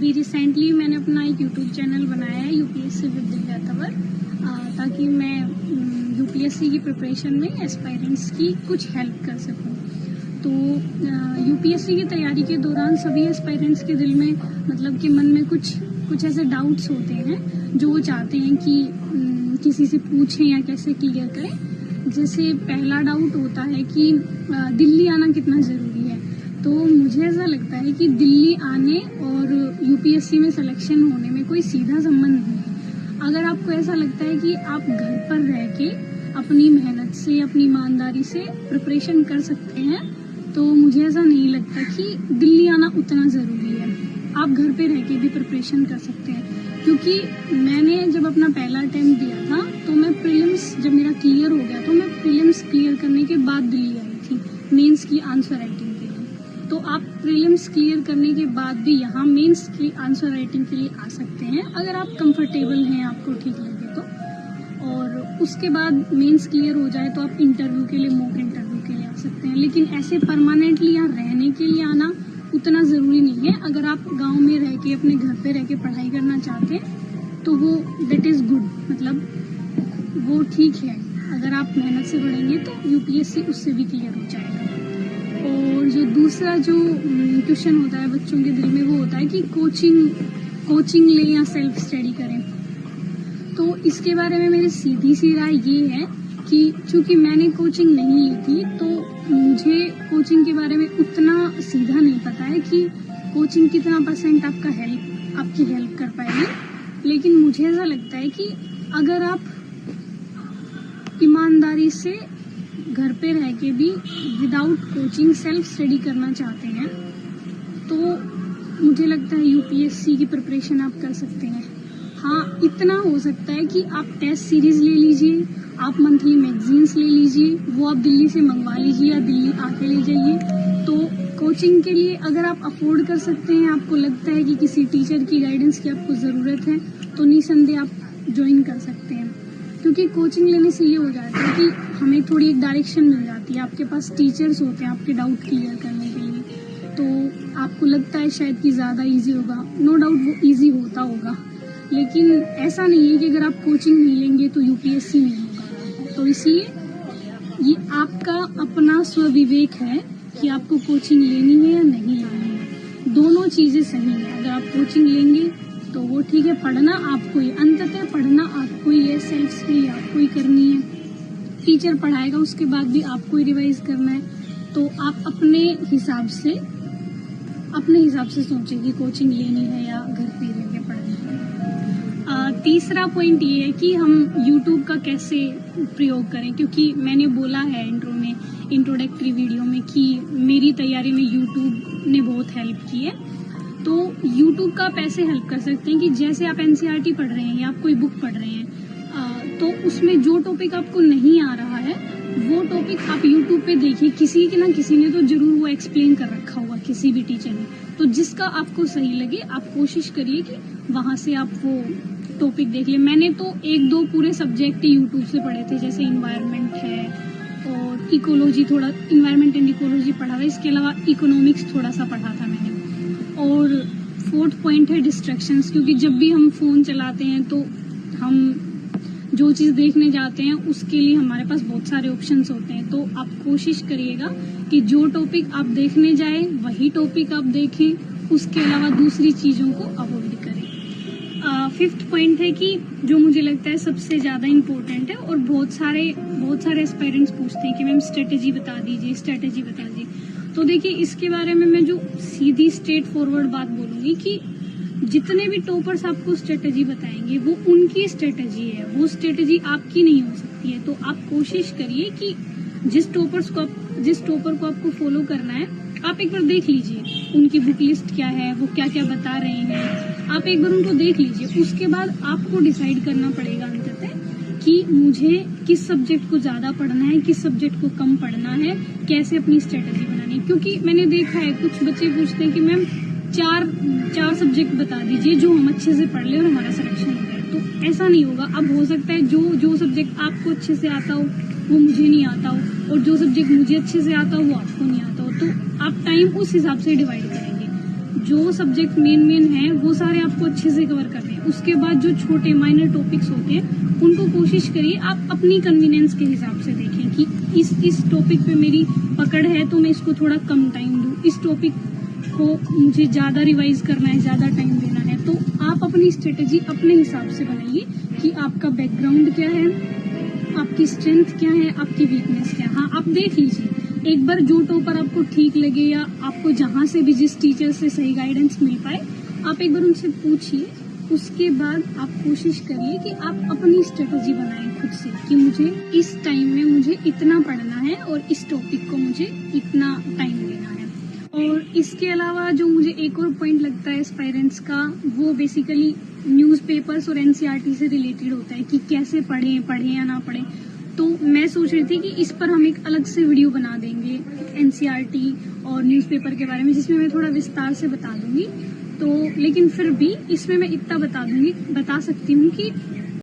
अभी रिसेंटली मैंने अपना एक यूट्यूब चैनल बनाया है यूपीएससी विद दिव्या तंवर, ताकि मैं यूपीएससी की प्रिपरेशन में एस्पायरेंट्स की कुछ हेल्प कर सकूं। तो यूपीएससी की तैयारी के दौरान सभी एस्पायरेंट्स के दिल में मतलब कि मन में कुछ ऐसे डाउट्स होते हैं जो वो चाहते हैं कि किसी से पूछें या कैसे क्लियर करें। जैसे पहला डाउट होता है कि दिल्ली आना कितना ज़रूरी है। तो मुझे ऐसा लगता है कि दिल्ली आने और यूपीएससी में सिलेक्शन होने में कोई सीधा संबंध नहीं है। अगर आपको ऐसा लगता है कि आप घर पर रह के अपनी मेहनत से, अपनी ईमानदारी से प्रिपरेशन कर सकते हैं, तो मुझे ऐसा नहीं लगता कि दिल्ली आना उतना ज़रूरी है। आप घर पे रह के भी प्रिपरेशन कर सकते हैं। क्योंकि मैंने जब अपना पहला अटेम्प्ट दिया था तो मैं प्रीलिम्स जब मेरा क्लियर हो गया तो मैं प्रीलिम्स क्लियर करने के बाद दिल्ली आई थी मेंस की आंसर राइटिंग के लिए। तो आप प्रीलिम्स क्लियर करने के बाद भी यहाँ मेंस की आंसर राइटिंग के लिए आ सकते हैं अगर आप कंफर्टेबल हैं, आपको ठीक लगे तो। और उसके बाद मेंस क्लियर हो जाए तो आप इंटरव्यू के लिए, मॉक इंटरव्यू के लिए आ सकते हैं। लेकिन ऐसे परमानेंटली यहाँ रहने के लिए आना उतना ज़रूरी नहीं है। अगर आप गांव में रह के, अपने घर पे रह के पढ़ाई करना चाहते हैं तो वो दैट इज़ गुड, मतलब वो ठीक है। अगर आप मेहनत से पढ़ेंगे तो यूपीएससी उससे भी क्लियर हो जाएगा। और जो दूसरा जो क्वेश्चन होता है बच्चों के दिल में, वो होता है कि कोचिंग लें या सेल्फ स्टडी करें। तो इसके बारे में मेरी सीधी सी राय ये है कि चूंकि मैंने कोचिंग नहीं ली थी तो मुझे कोचिंग के बारे में उतना सीधा नहीं पता है कि कोचिंग कितना % आपकी हेल्प कर पाएगी। लेकिन मुझे ऐसा लगता है कि अगर आप ईमानदारी से घर पे रह के भी विदाउट कोचिंग सेल्फ स्टडी करना चाहते हैं तो मुझे लगता है यूपीएससी की प्रिपरेशन आप कर सकते हैं। हाँ, इतना हो सकता है कि आप टेस्ट सीरीज ले लीजिए, आप मंथली मैगजीन्स ले लीजिए, वो आप दिल्ली से मंगवा लीजिए या दिल्ली आके ले जाइए। तो कोचिंग के लिए अगर आप अफोर्ड कर सकते हैं, आपको लगता है कि किसी टीचर की गाइडेंस की आपको ज़रूरत है, तो निसंदेह आप ज्वाइन कर सकते हैं। क्योंकि कोचिंग लेने से ये हो जाता है कि हमें थोड़ी एक डायरेक्शन मिल जाती है, आपके पास टीचर्स होते हैं आपके डाउट क्लियर करने के लिए। तो आपको लगता है शायद कि ज़्यादा ईजी होगा। नो डाउट वो ईजी होता होगा, लेकिन ऐसा नहीं है कि अगर आप कोचिंग नहीं लेंगे तो यूपीएससी नहीं होगा। तो इसलिए ये आपका अपना स्वविवेक है कि आपको कोचिंग लेनी है या नहीं लेनी है। दोनों चीज़ें सही है। अगर आप कोचिंग लेंगे तो वो ठीक है, पढ़ना आपको ही, अंततः पढ़ना आपको ही है, सेल्फ स्टडी आपको ही करनी है। टीचर पढ़ाएगा उसके बाद भी आपको ही रिवाइज करना है। तो आप अपने हिसाब से सोचिए कि कोचिंग लेनी है या घर पे रह के पढ़नी है। तीसरा पॉइंट ये है कि हम YouTube का कैसे प्रयोग करें, क्योंकि मैंने बोला है इंट्रोडक्टरी वीडियो में कि मेरी तैयारी में YouTube ने बहुत हेल्प की है। तो YouTube का आप ऐसे हेल्प कर सकते हैं कि जैसे आप एनसीईआरटी पढ़ रहे हैं या आप कोई बुक पढ़ रहे हैं, तो उसमें जो टॉपिक आपको नहीं आ रहा है वो टॉपिक आप YouTube पे देखिए। किसी ने तो जरूर वो एक्सप्लेन कर रखा होगा, किसी भी टीचर ने। तो जिसका आपको सही लगे आप कोशिश करिए कि वहाँ से आप वो टॉपिक देख लें। मैंने तो 1-2 पूरे सब्जेक्ट यूट्यूब से पढ़े थे, जैसे इन्वायरमेंट है और इकोलॉजी, थोड़ा इन्वायरमेंट एंड इकोलॉजी पढ़ा था। इसके अलावा इकोनॉमिक्स थोड़ा सा पढ़ा था मैंने। और 4th पॉइंट है डिस्ट्रैक्शंस, क्योंकि जब भी हम फ़ोन चलाते हैं तो हम जो चीज़ देखने जाते हैं उसके लिए हमारे पास बहुत सारे ऑप्शंस होते हैं। तो आप कोशिश करिएगा कि जो टॉपिक आप देखने जाए वही टॉपिक आप देखें, उसके अलावा दूसरी चीज़ों को अवॉइड करें। 5th पॉइंट है कि जो मुझे लगता है सबसे ज़्यादा इम्पोर्टेंट है और बहुत सारे एस्पायरेंट्स पूछते हैं कि मैम स्ट्रेटेजी बता दीजिए। तो देखिए, इसके बारे में मैं जो सीधी स्ट्रेट फॉरवर्ड बात बोलूँगी कि जितने भी टॉपर्स आपको स्ट्रेटेजी बताएंगे वो उनकी स्ट्रेटेजी है, वो स्ट्रेटेजी आपकी नहीं हो सकती है। तो आप कोशिश करिए कि जिस टॉपर को आपको फॉलो करना है आप एक बार देख लीजिए उनकी बुक लिस्ट क्या है, वो क्या क्या बता रहे हैं, आप एक बार उनको देख लीजिए। उसके बाद आपको डिसाइड करना पड़ेगा अंततः कि मुझे किस सब्जेक्ट को ज़्यादा पढ़ना है, किस सब्जेक्ट को कम पढ़ना है, कैसे अपनी स्ट्रेटेजी बनानी है। क्योंकि मैंने देखा है कुछ बच्चे पूछते हैं कि मैम चार सब्जेक्ट बता दीजिए जो हम अच्छे से पढ़ ले और हमारा सिलेक्शन हो जाए। तो ऐसा नहीं होगा। अब हो सकता है जो सब्जेक्ट आपको अच्छे से आता हो वो मुझे नहीं आता हो, और जो सब्जेक्ट मुझे अच्छे से आता हो वो आपको नहीं आता हो। तो आप टाइम उस हिसाब से डिवाइड करेंगे। जो सब्जेक्ट मेन है वो सारे आपको अच्छे से कवर करने हैं। उसके बाद जो छोटे माइनर टॉपिक्स होते हैं उनको कोशिश करिए आप अपनी कन्वीनियंस के हिसाब से देखें कि इस टॉपिक पे मेरी पकड़ है तो मैं इसको थोड़ा कम टाइम दूं, इस टॉपिक को मुझे ज़्यादा रिवाइज करना है, ज़्यादा टाइम देना है। तो आप अपनी स्ट्रेटेजी अपने हिसाब से बनाइए कि आपका बैकग्राउंड क्या है, आपकी स्ट्रेंथ क्या है, आपकी वीकनेस क्या है। हाँ, आप देख लीजिए एक बार जो टॉपर आपको ठीक लगे या आपको जहाँ से भी जिस टीचर से सही गाइडेंस मिल पाए आप एक बार उनसे पूछिए। उसके बाद आप कोशिश करिए कि आप अपनी स्ट्रेटेजी बनाएं खुद से कि मुझे इस टाइम में मुझे इतना पढ़ना है और इस टॉपिक को मुझे इतना टाइम देना है। और इसके अलावा जो मुझे एक और पॉइंट लगता है एस्पायरेंट्स का, वो बेसिकली न्यूज़पेपर्स और एनसीईआरटी से रिलेटेड होता है कि कैसे पढ़ें या ना पढ़ें। तो मैं सोच रही थी कि इस पर हम एक अलग से वीडियो बना देंगे एनसीईआरटी और न्यूज़पेपर के बारे में, जिसमें मैं थोड़ा विस्तार से बता दूंगी। तो लेकिन फिर भी इसमें मैं इतना बता सकती हूँ कि